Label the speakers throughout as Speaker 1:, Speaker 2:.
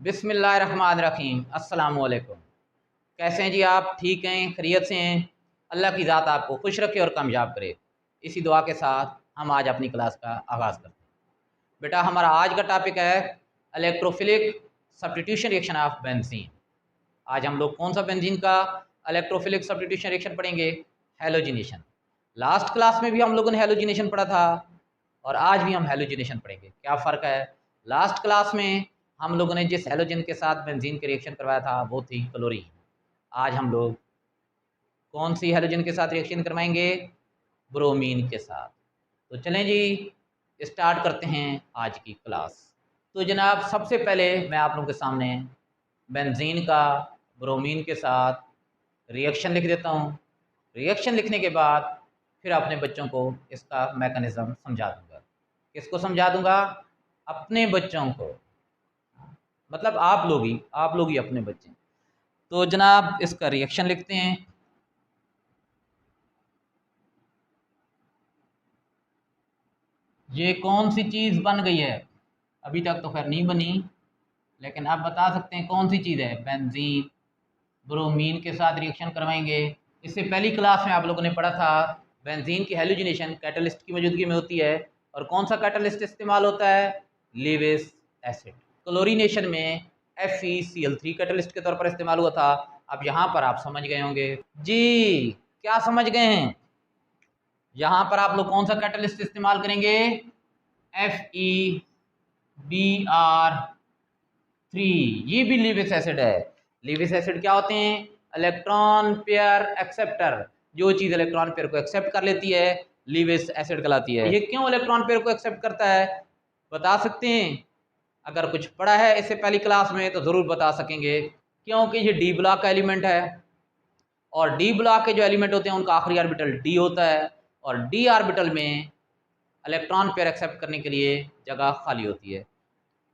Speaker 1: बिस्मिल्लाहिर्रहमानिर्रहीम। अस्सलाम वालेकुम। कैसे हैं जी आप? ठीक हैं, खैरियत से हैं? अल्लाह की ज़ात आपको खुश रखे और कामयाब करे। इसी दुआ के साथ हम आज अपनी क्लास का आगाज़ करते हैं। बेटा हमारा आज का टॉपिक है electrophilic substitution reaction of benzene. आज हम लोग कौन सा बेंजीन का इलेक्ट्रोफिलिक सब्स्टिट्यूशन रिएक्शन पढ़ेंगे? हैलोजिनेशन। लास्ट क्लास में भी हम लोगों ने हैलोजिनेशन पढ़ा था और आज भी हम हैलोजिनेशन पढ़ेंगे। क्या फ़र्क है? लास्ट क्लास में हम लोगों ने जिस हैलोजन के साथ बेंजीन के रिएक्शन करवाया था वो थी क्लोरीन। आज हम लोग कौन सी हैलोजन के साथ रिएक्शन करवाएंगे? ब्रोमीन के साथ। तो चलें जी स्टार्ट करते हैं आज की क्लास। तो जनाब सबसे पहले मैं आप लोगों के सामने बेंजीन का ब्रोमीन के साथ रिएक्शन लिख देता हूँ। रिएक्शन लिखने के बाद फिर अपने बच्चों को इसका मैकेनिज़्म समझा दूँगा। किसको समझा दूँगा? अपने बच्चों को, मतलब आप लोग ही अपने बच्चे। तो जनाब इसका रिएक्शन लिखते हैं। ये कौन सी चीज़ बन गई है? अभी तक तो खैर नहीं बनी, लेकिन आप बता सकते हैं कौन सी चीज़ है? बेंजीन ब्रोमीन के साथ रिएक्शन करवाएंगे। इससे पहली क्लास में आप लोगों ने पढ़ा था बेंजीन की हैलोजिनेशन कैटलिस्ट की मौजूदगी में होती है। और कौन सा कैटलिस्ट इस्तेमाल होता है? Lewis acid. क्लोरीनेशन में FeCl3 कैटलिस्ट के तौर पर इस्तेमाल हुआ था। अब यहाँ पर आप समझ गए होंगे जी। क्या समझ गए हैं? यहाँ पर आप लोग कौन सा कैटलिस्ट इस्तेमाल करेंगे? FeBr3। ये भी लीविस एसिड है। लीविस एसिड क्या होते हैं? Electron pair acceptor. जो चीज़ इलेक्ट्रॉन पेयर को एक्सेप्ट कर लेती है लीविस एसिड कहलाती है। ये क्यों इलेक्ट्रॉन पेयर को एक्सेप्ट करता है बता सकते हैं? अगर कुछ पढ़ा है इससे पहली क्लास में तो ज़रूर बता सकेंगे, क्योंकि ये डी ब्लॉक का एलिमेंट है और डी ब्लॉक के जो एलिमेंट होते हैं उनका आखिरी ऑर्बिटल डी होता है और डी ऑर्बिटल में इलेक्ट्रॉन पेयर एक्सेप्ट करने के लिए जगह खाली होती है।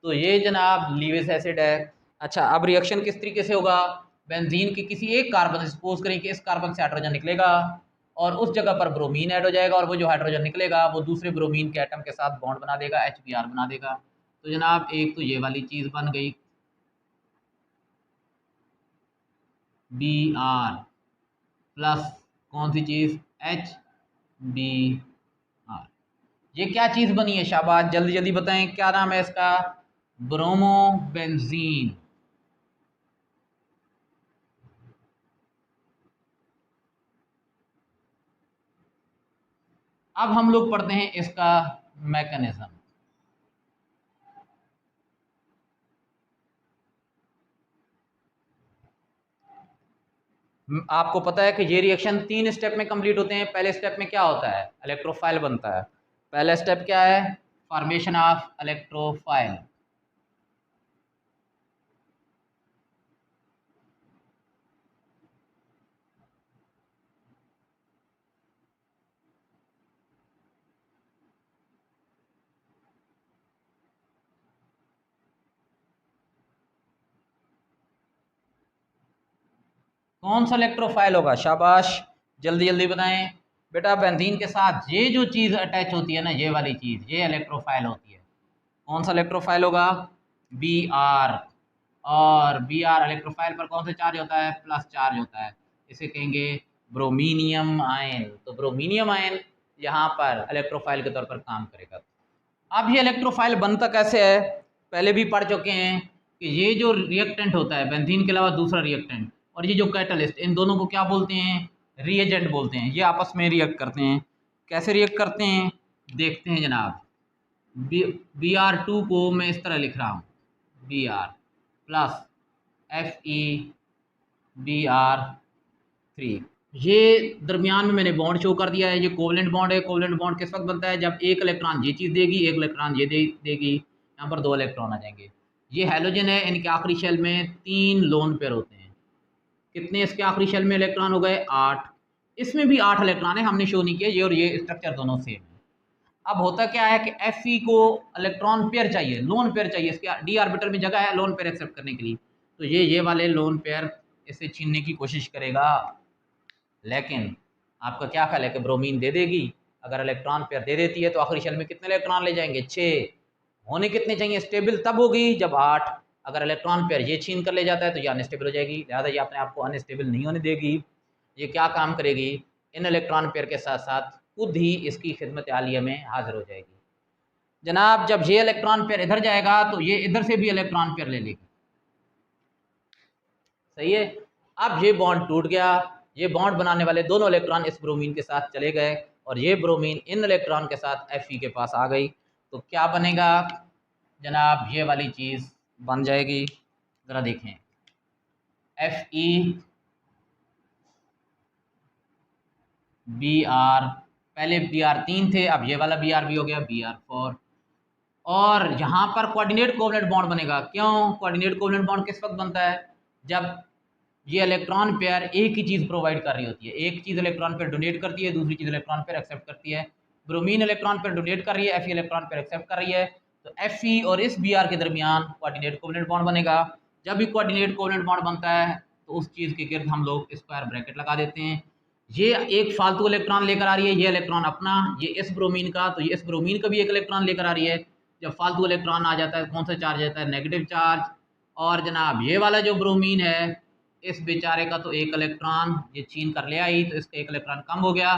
Speaker 1: तो ये जनाब लीविस एसिड है। अच्छा, अब रिएक्शन किस तरीके से होगा? बेंजीन की किसी एक कार्बन, सपोज करें कि इस कार्बन से हाइड्रोजन निकलेगा और उस जगह पर ब्रोमीन ऐड हो जाएगा और वो जो हाइड्रोजन निकलेगा वो दूसरे ब्रोमीन के एटम के साथ बॉन्ड बना देगा, HBr बना देगा। तो जनाब एक तो ये वाली चीज़ बन गई Br प्लस कौन सी चीज़? HBr। ये क्या चीज़ बनी है? शाबाश, जल्दी जल्दी बताएं क्या नाम है इसका? ब्रोमोबेंजीन। अब हम लोग पढ़ते हैं इसका मैकेनिज्म। आपको पता है कि ये रिएक्शन 3 स्टेप में कंप्लीट होते हैं। पहले स्टेप में क्या होता है? इलेक्ट्रोफाइल बनता है। पहला स्टेप क्या है? Formation of electrophile. कौन सा इलेक्ट्रोफाइल होगा? शाबाश, जल्दी जल्दी बताएं बेटा। बेंजीन के साथ ये जो चीज़ अटैच होती है ना, ये वाली चीज़, ये इलेक्ट्रोफाइल होती है। कौन सा इलेक्ट्रोफाइल होगा? Br। और Br इलेक्ट्रोफाइल पर कौन सा चार्ज होता है? प्लस चार्ज होता है। इसे कहेंगे ब्रोमीनियम आयन। तो ब्रोमीनियम आयन यहाँ पर इलेक्ट्रोफाइल के तौर पर काम करेगा। अब ये इलेक्ट्रोफाइल बनता कैसे है? पहले भी पढ़ चुके हैं कि ये जो रिएक्टेंट होता है बेंजीन के अलावा दूसरा रिएक्टेंट, और ये जो कैटलिस्ट, इन दोनों को क्या बोलते हैं? रिएजेंट बोलते हैं। ये आपस में रिएक्ट करते हैं। कैसे रिएक्ट करते हैं देखते हैं जनाब। Br2 को मैं इस तरह लिख रहा हूँ, Br प्लस FeBr3। ये दरमियान में मैंने बॉन्ड शो कर दिया है। ये कोवलेंट बॉन्ड है। कोवलेंट बॉन्ड किस वक्त बनता है? जब एक इलेक्ट्रॉन ये चीज़ देगी, एक इलेक्ट्रॉन ये देगी, यहाँ पर 2 इलेक्ट्रॉन आ जाएंगे। ये हैलोजन है, इनके आखिरी शेल में 3 लोन पेयर होते हैं। कितने इसके आखिरी शेल में इलेक्ट्रॉन हो गए? 8। इसमें भी 8 इलेक्ट्रॉन है, हमने शो नहीं किया। ये और ये स्ट्रक्चर दोनों सेम है। अब होता क्या है कि Fe को इलेक्ट्रॉन पेयर चाहिए, लोन पेयर चाहिए। इसके डी ऑर्बिटल में जगह है लोन पेयर एक्सेप्ट करने के लिए। तो ये वाले लोन पेयर इसे छीनने की कोशिश करेगा, लेकिन आपका क्या ख्याल है कि ब्रोमीन दे देगी? अगर इलेक्ट्रॉन पेयर दे देती है तो आखिरी शेल में कितने इलेक्ट्रॉन ले जाएंगे? 6। होने कितने चाहिए? स्टेबल तब होगी जब 8। अगर इलेक्ट्रॉन पेयर ये छीन कर ले जाता है तो ये अनस्टेबल हो जाएगी, लिहाजा ये अपने आप को अनस्टेबल नहीं होने देगी। ये क्या काम करेगी, इन इलेक्ट्रॉन पेयर के साथ साथ खुद ही इसकी खिदमत आलिया में हाजिर हो जाएगी। जनाब जब ये इलेक्ट्रॉन पेयर इधर जाएगा तो ये इधर से भी इलेक्ट्रॉन पेयर ले लेगी, सही है। अब ये बॉन्ड टूट गया, ये बॉन्ड बनाने वाले दोनों इलेक्ट्रॉन इस ब्रोमीन के साथ चले गए और ये ब्रोमीन इन इलेक्ट्रॉन के साथ Fe के पास आ गई, तो क्या बनेगा जनाब, ये वाली चीज़ बन जाएगी। ज़रा देखें, Fe Br, पहले Br3 थे, अब ये वाला Br भी हो गया Br4, और यहाँ पर कोऑर्डिनेट कोवलेंट बॉन्ड बनेगा। क्यों कोऑर्डिनेट कोवलेंट बॉन्ड किस वक्त बनता है, जब ये इलेक्ट्रॉन पेयर एक ही चीज़ प्रोवाइड कर रही होती है। एक चीज़ इलेक्ट्रॉन पेयर डोनेट करती है, दूसरी चीज़ इलेक्ट्रॉन पेयर एक्सेप्ट करती है। ब्रोमीन इलेक्ट्रॉन पेयर डोनेट कर रही है, Fe इलेक्ट्रॉन पेयर एक्सेप्ट कर रही है, तो Fe और इस Br के दरमियान कोऑर्डिनेट कोवलेंट बॉन्ड बनेगा। जब भी कोऑर्डिनेट कोवलेंट बॉन्ड बनता है तो उस चीज़ के गिर्द हम लोग स्क्वायर ब्रैकेट लगा देते हैं। ये एक फालतू इलेक्ट्रॉन लेकर आ रही है, ये इलेक्ट्रॉन अपना, ये इस ब्रोमीन का, तो ये इस ब्रोमीन का भी एक इलेक्ट्रॉन लेकर आ रही है। जब फालतू इलेक्ट्रॉन आ जाता है कौन सा चार्ज आता है, नेगेटिव चार्ज। और जनाब ये वाला जो ब्रोमीन है, इस बेचारे का तो एक इलेक्ट्रॉन ये छीन कर ले आई, तो इसका एक इलेक्ट्रॉन कम हो गया,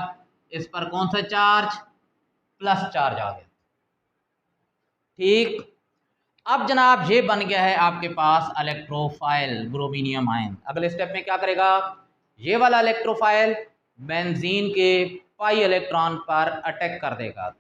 Speaker 1: इस पर कौन सा चार्ज, प्लस चार्ज आ गया, ठीक। अब जनाब ये बन गया है आपके पास इलेक्ट्रोफाइल ब्रोमीनियम आयन। अगले स्टेप में क्या करेगा, ये वाला इलेक्ट्रोफाइल बेंजीन के पाई इलेक्ट्रॉन पर अटैक कर देगा।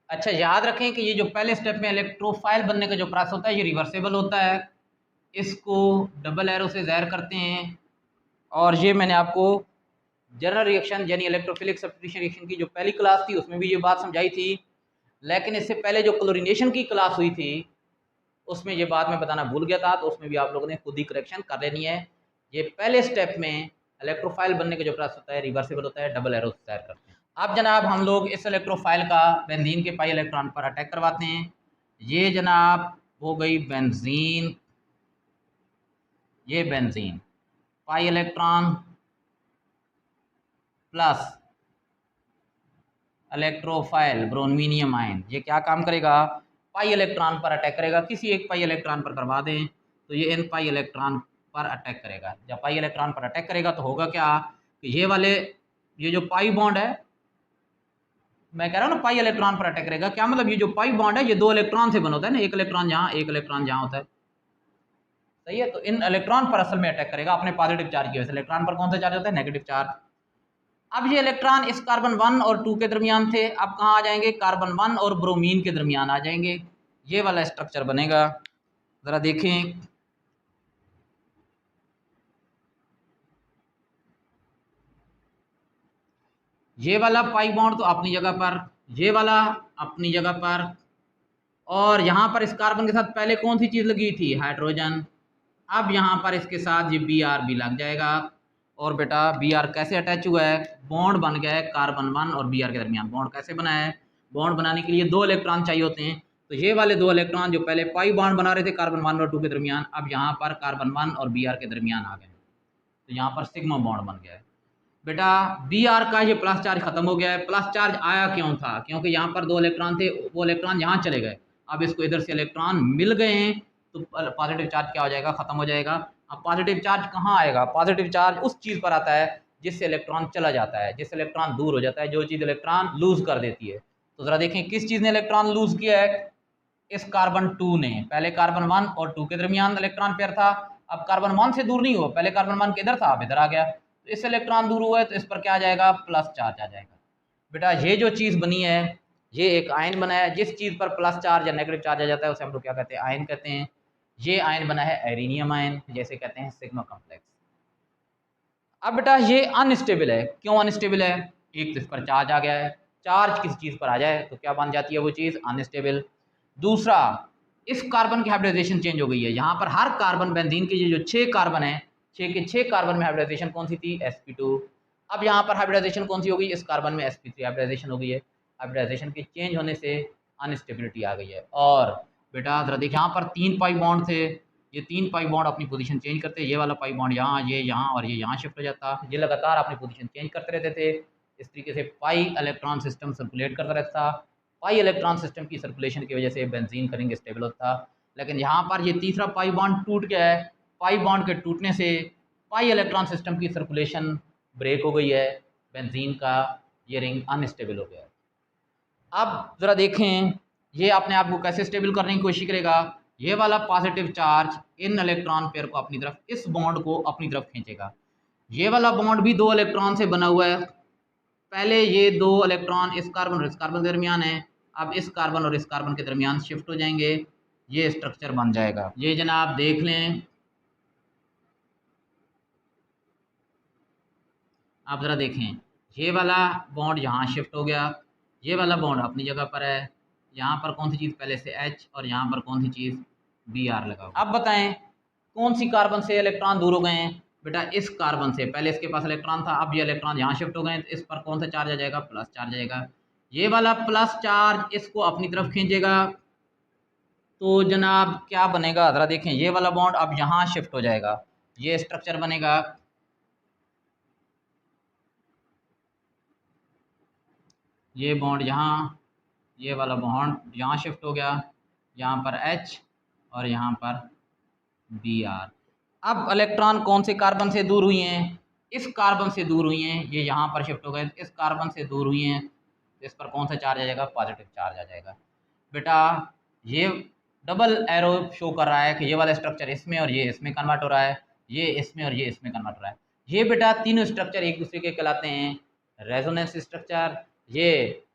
Speaker 1: अच्छा याद रखें कि ये जो पहले स्टेप में इलेक्ट्रोफाइल बनने का जो प्रोसेस होता है ये रिवर्सेबल होता है। इसको डबल एरो से ज़ाहिर करते हैं, और ये मैंने आपको जनरल रिएक्शन यानी इलेक्ट्रोफिलिक सब्स्टिट्यूशन रिएक्शन की जो पहली क्लास थी उसमें भी ये बात समझाई थी, लेकिन इससे पहले जो क्लोरीनेशन की क्लास हुई थी उसमें ये बात मैं बताना भूल गया था, तो उसमें भी आप लोगों ने खुद ही करेक्शन कर लेनी है। ये पहले स्टेप में इलेक्ट्रोफाइल बनने का जो प्रोसेस होता है रिवर्सेबल होता है, डबल एरो से ज़ाहिर करते हैं। अब जनाब हम लोग इस इलेक्ट्रोफाइल का बेंजीन के पाई इलेक्ट्रॉन पर अटैक करवाते हैं। ये जनाब हो गई बेंजीन, ये benzene pi electron plus electrophile bromonium ion, ये क्या काम करेगा, पाई इलेक्ट्रॉन पर अटैक करेगा। किसी एक पाई इलेक्ट्रॉन पर करवा दें तो ये इन पाई इलेक्ट्रॉन पर अटैक करेगा। जब पाई इलेक्ट्रॉन पर अटैक करेगा तो होगा क्या कि ये वाले, ये जो पाई बॉन्ड है, मैं कह रहा हूँ ना पाई इलेक्ट्रॉन पर अटैक करेगा, क्या मतलब, ये जो पाई बॉन्ड है ये दो इलेक्ट्रॉन से बना होता है ना, एक इलेक्ट्रॉन यहाँ एक इलेक्ट्रॉन यहाँ होता है, सही है। तो इन इलेक्ट्रॉन पर असल में अटैक करेगा अपने पॉजिटिव चार्ज की वजह से। इलेक्ट्रॉन पर कौन सा चार्ज होता है, नेगेटिव चार्ज। अब ये इलेक्ट्रॉन इस कार्बन 1 और 2 के दरमियान थे, अब कहाँ आ जाएंगे, कार्बन 1 और ब्रोमीन के दरमियान आ जाएंगे। ये वाला स्ट्रक्चर बनेगा, ज़रा देखें। ये वाला पाई बॉन्ड तो अपनी जगह पर, ये वाला अपनी जगह पर, और यहाँ पर इस कार्बन के साथ पहले कौन सी चीज़ लगी थी, हाइड्रोजन। अब यहाँ पर इसके साथ ये Br भी लग जाएगा, और बेटा Br कैसे अटैच हुआ है, बॉन्ड बन गया है कार्बन 1 और Br के दरमियान। बॉन्ड कैसे बना है, बॉन्ड बनाने के लिए दो इलेक्ट्रॉन चाहिए होते हैं, तो ये वाले दो इलेक्ट्रॉन जो पहले पाई बॉन्ड बना रहे थे कार्बन 1 और 2 के दरमियान, अब यहाँ पर कार्बन 1 और Br के दरमियान आ गए, तो यहाँ पर सिग्मा बॉन्ड बन गया है। बेटा Br का ये प्लस चार्ज खत्म हो गया है। प्लस चार्ज आया क्यों था, क्योंकि यहाँ पर दो इलेक्ट्रॉन थे, वो इलेक्ट्रॉन यहाँ चले गए, अब इसको इधर से इलेक्ट्रॉन मिल गए हैं, तो पॉजिटिव चार्ज क्या हो जाएगा, खत्म हो जाएगा। अब पॉजिटिव चार्ज कहाँ आएगा, पॉजिटिव चार्ज उस चीज़ पर आता है जिससे इलेक्ट्रॉन चला जाता है, जिससे इलेक्ट्रॉन दूर हो जाता है, जो चीज़ इलेक्ट्रॉन लूज कर देती है। तो ज़रा देखें किस चीज़ ने इलेक्ट्रॉन लूज किया है, इस कार्बन 2 ने। पहले कार्बन 1 और 2 के दरमियान इलेक्ट्रॉन पेयर था, अब कार्बन 1 से दूर नहीं हुआ, पहले कार्बन 1 किधर था, अब इधर आ गया, तो इससे इलेक्ट्रॉन दूर हुआ है, तो इस पर क्या आ जाएगा, प्लस चार्ज आ जाएगा। बेटा ये जो चीज़ बनी है ये एक आयन बना है, जिस चीज़ पर प्लस चार्ज या नेगेटिव चार्ज आ जाता है उसे हम लोग क्या कहते हैं, आयन कहते हैं। ये आयन बना है एरिनियम आयन, जैसे कहते हैं सिग्मा कॉम्प्लेक्स। अब बेटा ये अनस्टेबल है, क्यों अनस्टेबल है, एक तो इस पर चार्ज आ गया है, चार्ज किसी चीज़ पर आ जाए तो क्या बन जाती है वो चीज़, अनस्टेबल। दूसरा, इस कार्बन की हाइब्रिडाइजेशन चेंज हो गई है। यहाँ पर हर कार्बन, बेंजीन के जो 6 कार्बन है, 6 के 6 कार्बन में हाइब्रिडाइजेशन कौन सी थी? sp2। अब यहाँ पर हाइब्रिडाइजेशन कौन सी हो गई? इस कार्बन में sp3 हाइब्रिडाइजेशन हो गई है। हाइब्रिडाइजेशन के चेंज होने से अनस्टेबिलिटी आ गई है। और बेटा जरा देखिए, यहाँ पर 3 पाई बॉन्ड थे, ये 3 पाई बॉन्ड अपनी पोजीशन चेंज करते, ये वाला पाई बॉन्ड यहाँ, ये यहाँ और ये यहाँ शिफ्ट हो जाता। ये लगातार अपनी पोजीशन चेंज करते रहते थे। इस तरीके से पाई इलेक्ट्रॉन सिस्टम सर्कुलेट करता रहता। पाई इलेक्ट्रॉन सिस्टम की सर्कुलेशन की वजह से बेंजीन का रिंग स्टेबल होता। लेकिन यहाँ पर ये तीसरा पाई बॉन्ड टूट गया है। पाई बॉन्ड के टूटने से पाई इलेक्ट्रॉन सिस्टम की सर्कुलेशन ब्रेक हो गई है, बेंजीन का ये रिंग अनस्टेबल हो गया है। अब ज़रा देखें, ये अपने आप को कैसे स्टेबल करने की कोशिश करेगा। ये वाला positive charge in electron pair को अपनी तरफ, इस बॉन्ड को अपनी तरफ खींचेगा। ये वाला बॉन्ड भी 2 इलेक्ट्रॉन से बना हुआ है। पहले ये 2 इलेक्ट्रॉन इस कार्बन और इस कार्बन के दरमियान है, अब इस कार्बन और इस कार्बन के दरमियान शिफ्ट हो जाएंगे, ये स्ट्रक्चर बन जाएगा। ये जनाब देख लें, आप ज़रा देखें, ये वाला बॉन्ड यहाँ शिफ्ट हो गया, ये वाला बॉन्ड अपनी जगह पर है। यहाँ पर कौन सी चीज़ पहले से H और यहाँ पर कौन सी चीज़ Br लगा हुआ। अब बताएं कौन सी कार्बन से इलेक्ट्रॉन दूर हो गए हैं? बेटा इस कार्बन से, पहले इसके पास इलेक्ट्रॉन था, अब ये इलेक्ट्रॉन यहाँ शिफ्ट हो गए, तो इस पर कौन सा चार्ज आ जाएगा? प्लस चार्ज आएगा। ये वाला प्लस चार्ज इसको अपनी तरफ खींचेगा, तो जनाब क्या बनेगा? ज़रा देखें, ये वाला बॉन्ड अब यहाँ शिफ्ट हो जाएगा, ये स्ट्रक्चर बनेगा। ये बॉन्ड यहाँ, ये वाला बॉन्ड यहाँ शिफ्ट हो गया, यहाँ पर H और यहाँ पर Br। अब इलेक्ट्रॉन कौन से कार्बन से दूर हुई हैं? इस कार्बन से दूर हुई हैं, ये यहाँ पर शिफ्ट हो गए, इस कार्बन से दूर हुई हैं, इस पर कौन सा चार्ज आ जाएगा? पॉजिटिव चार्ज आ जाएगा। बेटा ये डबल एरो शो कर रहा है कि ये वाला स्ट्रक्चर इसमें और ये इसमें कन्वर्ट हो रहा है, ये इसमें और ये इसमें कन्वर्ट हो रहा है। ये बेटा तीनों स्ट्रक्चर एक दूसरे के कहलाते हैं रेजोनेंस स्ट्रक्चर। ये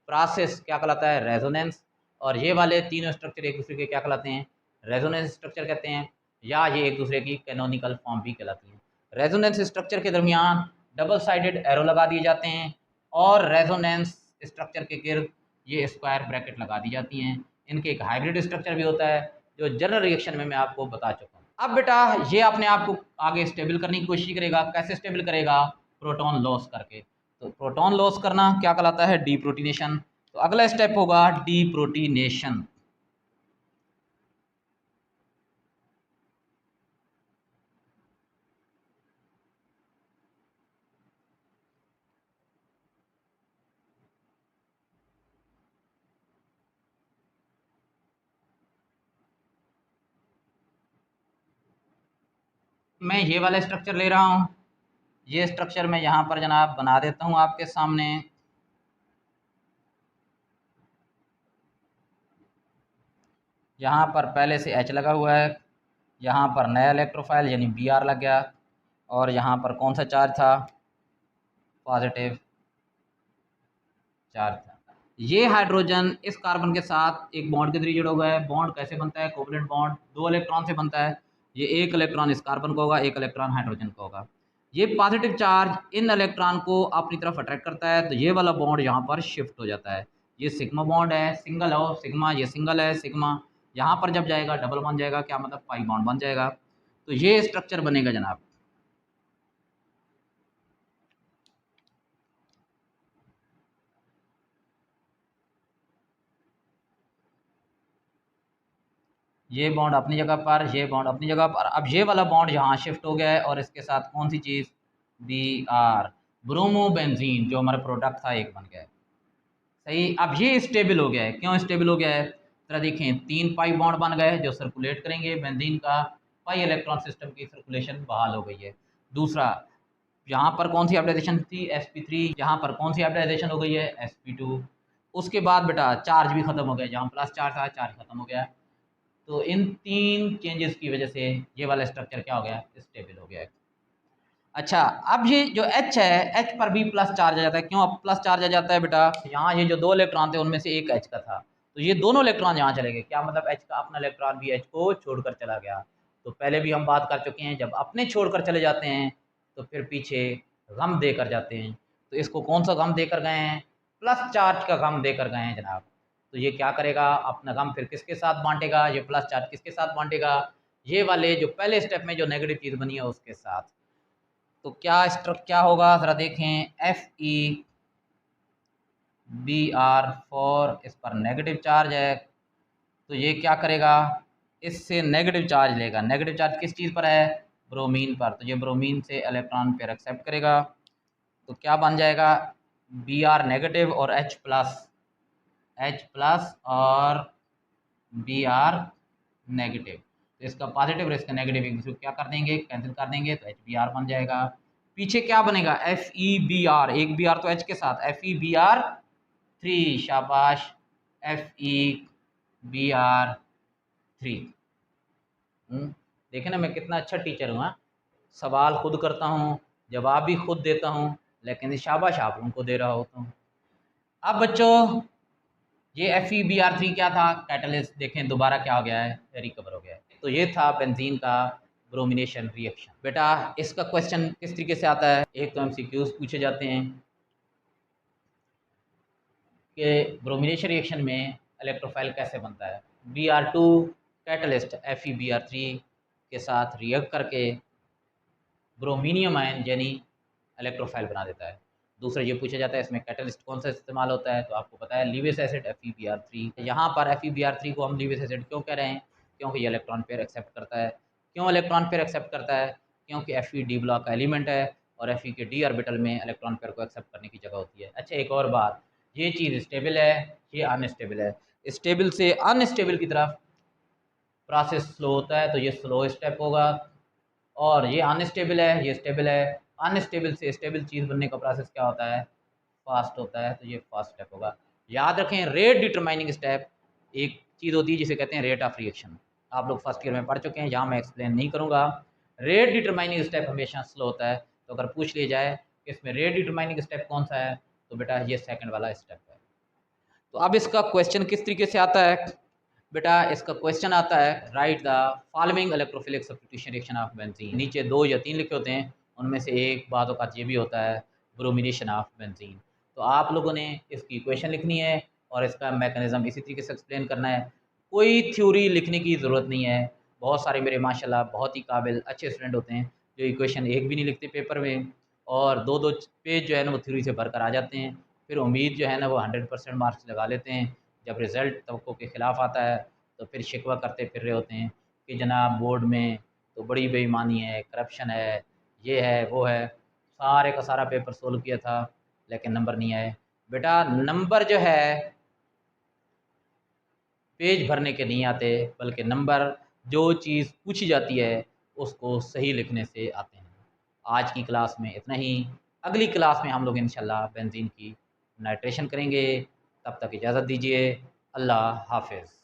Speaker 1: प्रोसेस क्या कहलाता है? रेजोनेंस। और ये वाले तीनों स्ट्रक्चर एक दूसरे के क्या कहलाते हैं? रेजोनेंस स्ट्रक्चर कहते हैं, या ये एक दूसरे की कैनोनिकल फॉर्म भी कहलाती है। रेजोनेंस स्ट्रक्चर के दरमियान डबल साइडेड एरो लगा दिए जाते हैं, और रेजोनेंस स्ट्रक्चर के गिर्द ये स्क्वायर ब्रैकेट लगा दी जाती हैं। इनके एक हाइब्रिड स्ट्रक्चर भी होता है, जो जनरल रिएक्शन में मैं आपको बता चुका हूँ। अब बेटा ये अपने आप को आगे स्टेबल करने की कोशिश करेगा। कैसे स्टेबल करेगा? प्रोटॉन लॉस करके। तो प्रोटॉन लॉस करना क्या कहलाता है? डीप्रोटीनेशन। तो अगला स्टेप होगा डीप्रोटीनेशन। मैं ये वाला स्ट्रक्चर ले रहा हूँ, ये स्ट्रक्चर मैं यहाँ पर जनाब बना देता हूँ आपके सामने। यहाँ पर पहले से H लगा हुआ है, यहाँ पर नया इलेक्ट्रोफाइल यानी Br लग गया, और यहाँ पर कौन सा चार्ज था? पॉजिटिव चार्ज था। ये हाइड्रोजन इस कार्बन के साथ एक बॉन्ड के जरिए जुड़ा हुआ है। बॉन्ड कैसे बनता है? कोवलेंट बॉन्ड, 2 इलेक्ट्रॉन से बनता है। ये एक इलेक्ट्रॉन इस कार्बन का होगा, एक इलेक्ट्रॉन हाइड्रोजन का होगा। ये पॉजिटिव चार्ज इन इलेक्ट्रॉन को अपनी तरफ अट्रैक्ट करता है, तो ये वाला बॉन्ड यहाँ पर शिफ्ट हो जाता है। ये सिग्मा बॉन्ड है, सिंगल है सिग्मा, ये सिंगल है सिग्मा। यहाँ पर जब जाएगा डबल बन जाएगा, क्या मतलब? पाई बॉन्ड बन जाएगा। तो ये स्ट्रक्चर बनेगा जनाब। ये बॉन्ड अपनी जगह पर, ये बॉन्ड अपनी जगह पर। अब ये वाला बॉन्ड यहाँ शिफ्ट हो गया है, और इसके साथ कौन सी चीज़? Br, ब्रोमोबेंजीन, जो हमारा प्रोडक्ट था एक बन गया है। सही। अब ये स्टेबल हो गया है। क्यों स्टेबल हो गया है? जरा देखें, 3 पाई बॉन्ड बन गए जो सर्कुलेट करेंगे बेंजीन का। पाई इलेक्ट्रॉन सिस्टम की सर्कुलेशन बहाल हो गई है। दूसरा, यहाँ पर कौन सी हाइब्रिडाइजेशन थी? sp3। यहाँ पर कौन सी हाइब्रिडाइजेशन हो गई है? sp2। उसके बाद बेटा चार्ज भी खत्म हो गया, जहाँ प्लस चार्ज था चार्ज खत्म हो गया। तो इन 3 चेंजेस की वजह से ये वाला स्ट्रक्चर क्या हो गया? स्टेबल हो गया है। अच्छा, अब ये जो H है, H पर भी प्लस चार्ज आ जाता है। क्यों अब प्लस चार्ज आ जाता है बेटा? यहाँ ये जो 2 इलेक्ट्रॉन थे उनमें से एक H का था, तो ये दोनों इलेक्ट्रॉन यहाँ चले गए। क्या मतलब? H का अपना इलेक्ट्रॉन भी H को छोड़कर चला गया। तो पहले भी हम बात कर चुके हैं, जब अपने छोड़कर चले जाते हैं तो फिर पीछे गम देकर जाते हैं। तो इसको कौन सा गम देकर गए हैं? प्लस चार्ज का गम देकर गए हैं जनाब। तो ये क्या करेगा, अपना गम फिर किसके साथ बांटेगा, ये प्लस चार्ज किसके साथ बांटेगा, ये वाले जो पहले स्टेप में जो नेगेटिव चीज़ बनी है उसके साथ। तो क्या होगा ज़रा देखें, Fe Br 4 इस पर नेगेटिव चार्ज है, तो ये क्या करेगा, इससे नेगेटिव चार्ज लेगा। नेगेटिव चार्ज किस चीज़ पर है, ब्रोमीन पर, तो ये ब्रोमीन से इलेक्ट्रॉन पेयर एक्सेप्ट करेगा। तो क्या बन जाएगा, Br नेगेटिव और H प्लस और Br नेगेटिव। तो इसका पॉजिटिव और इसका नेगेटिव एक दूसरे को क्या कर देंगे, कैंसिल कर देंगे, तो HBr बन जाएगा। पीछे क्या बनेगा, FeBr, एक Br तो H के साथ, FeBr3, शाबाश, FeBr3। देखें ना मैं कितना अच्छा टीचर हूँ, सवाल खुद करता हूँ, जवाब भी खुद देता हूँ, लेकिन शाबाश आप उनको दे रहा होता हूँ। अब बच्चों ये FeBr3 क्या था, कैटलिस्ट, देखें दोबारा क्या हो गया है, रिकवर हो गया है। तो ये था बेंजीन का ब्रोमिनेशन रिएक्शन। बेटा इसका क्वेश्चन किस तरीके से आता है, एक तो MCQs पूछे जाते हैं कि ब्रोमिनेशन रिएक्शन में इलेक्ट्रोफाइल कैसे बनता है। Br2 कैटलिस्ट FeBr3 के साथ रिएक्ट करके ब्रोमीनियम आयन यानी इलेक्ट्रोफाइल बना देता है। दूसरा ये पूछा जाता है इसमें कैटलिस्ट कौन सा इस्तेमाल होता है, तो आपको पता है लीविस एसिड FeBr3। यहाँ पर FeBr3 को हम लीविस एसिड क्यों कह रहे हैं, क्योंकि ये इलेक्ट्रॉन पेयर एक्सेप्ट करता है। क्यों इलेक्ट्रॉन पेयर एक्सेप्ट करता है, क्योंकि Fe डी ब्लॉक का एलिमेंट है और Fe के डी ऑर्बिटल में इलेक्ट्रॉन पेयर को एक्सेप्ट करने की जगह होती है। अच्छा एक और बात, ये चीज़ स्टेबल है, ये अनस्टेबल है। स्टेबल से अनस्टेबल की तरफ प्रोसेस स्लो होता है, तो ये स्लो स्टेप होगा, और ये अनस्टेबल है, ये स्टेबल है। अनस्टेबल से स्टेबल चीज़ बनने का प्रोसेस क्या होता है, फास्ट होता है, तो ये फास्ट स्टेप होगा। याद रखें रेट डिटरमाइनिंग स्टेप एक चीज़ होती है जिसे कहते हैं रेट ऑफ रिएक्शन। आप लोग फर्स्ट ईयर में पढ़ चुके हैं, यहाँ मैं एक्सप्लेन नहीं करूँगा। रेट डिटरमाइनिंग स्टेप हमेशा स्लो होता है, तो अगर पूछ लिया जाए कि इसमें रेट डिटरमाइनिंग स्टेप कौन सा है, तो बेटा ये सेकंड वाला स्टेप है। तो अब इसका क्वेश्चन किस तरीके से आता है, बेटा इसका क्वेश्चन आता है, right the following electrophilic substitution reaction of benzene. नीचे 2 या 3 लिखे होते हैं, उनमें से एक बात औकात ये भी होता है ब्रोमिनेशन ऑफ बेंजीन। तो आप लोगों ने इसकी इक्वेशन लिखनी है और इसका मैकेनिज्म इसी तरीके से एक्सप्लेन करना है। कोई थ्योरी लिखने की ज़रूरत नहीं है। बहुत सारे मेरे माशाल्लाह बहुत ही काबिल अच्छे स्टूडेंट होते हैं जो इक्वेशन एक भी नहीं लिखते पेपर में, और 2-2 पेज जो है ना वो थ्योरी से भरकर आ जाते हैं। फिर उम्मीद जो है ना वो 100% मार्क्स लगा लेते हैं। जब रिज़ल्ट तवक्को के ख़िलाफ़ आता है तो फिर शिकवा करते फिर रहे होते हैं कि जनाब बोर्ड में तो बड़ी बेईमानी है, करप्शन है, ये है वो है। सारे का सारा पेपर सोल्व किया था लेकिन नंबर नहीं आए। बेटा नंबर जो है पेज भरने के नहीं आते, बल्कि नंबर जो चीज़ पूछी जाती है उसको सही लिखने से आते हैं। आज की क्लास में इतना ही। अगली क्लास में हम लोग इंशाल्लाह बेंजीन की नाइट्रेशन करेंगे। तब तक इजाज़त दीजिए। अल्लाह हाफ़िज़।